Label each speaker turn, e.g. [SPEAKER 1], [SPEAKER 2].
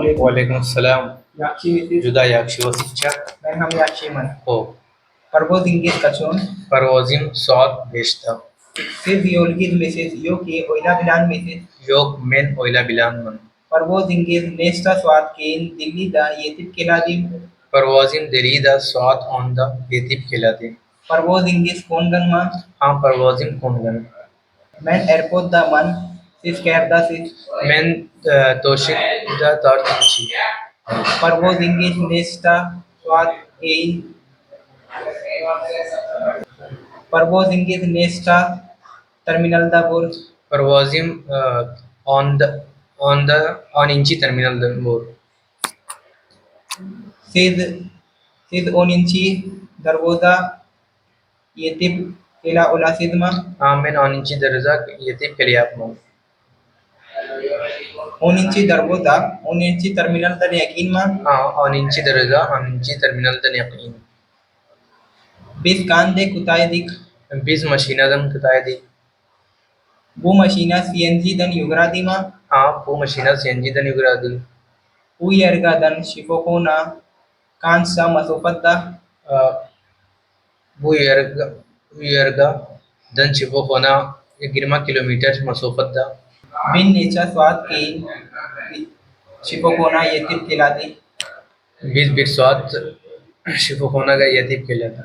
[SPEAKER 1] Walaikum salam.
[SPEAKER 2] Yakşı
[SPEAKER 1] Juda yakşı vasitça.
[SPEAKER 2] ben ham yakşıyım.
[SPEAKER 1] O.
[SPEAKER 2] Parvoz İngiliz kaçon.
[SPEAKER 1] Parvozim saat 5'te.
[SPEAKER 2] Siz yolgiz misiniz? Yok ki oyla bilen misiniz?
[SPEAKER 1] Yok men oyla bilanman.
[SPEAKER 2] Parvoz İngiliz nesta saat keyin Dilli'da yetip keladi.
[SPEAKER 1] Parvozim Delhi'da saat 10'da yetip keladi.
[SPEAKER 2] Parvoz İngiliz kongan ma.
[SPEAKER 1] हाँ परवोजिम कोंगन
[SPEAKER 2] Ben airport'da man. Siz kerdasiz.
[SPEAKER 1] men toshikda tartibchi
[SPEAKER 2] Parvoz İngiliz nesta saat keyin. Parvoz İngiliz nesta terminalda bor.
[SPEAKER 1] परवोजिम on inchi terminal bor
[SPEAKER 2] Siz siz 10. darvoza yetip kela olasız mı?
[SPEAKER 1] हाँ men on inchi darza yetip kelyapman
[SPEAKER 2] 10. darvoza 10. terminalda yakin mı?
[SPEAKER 1] हाँ on inchi darza on inchi terminal dan yaqin
[SPEAKER 2] Biz kande kutaydik.
[SPEAKER 1] biz mashinadan kutaydi
[SPEAKER 2] Bu maşina CNG'den yugradi mı?
[SPEAKER 1] हाँ bu mashina cng dan yugradi
[SPEAKER 2] Bu yergadan şifokona kansa masofadda
[SPEAKER 1] bu yerga dan chibokona 20 kilometer masofadda
[SPEAKER 2] bin necha swat ke şifokona yetip keladi.
[SPEAKER 1] biz bir saat şifokona ga yetip keladi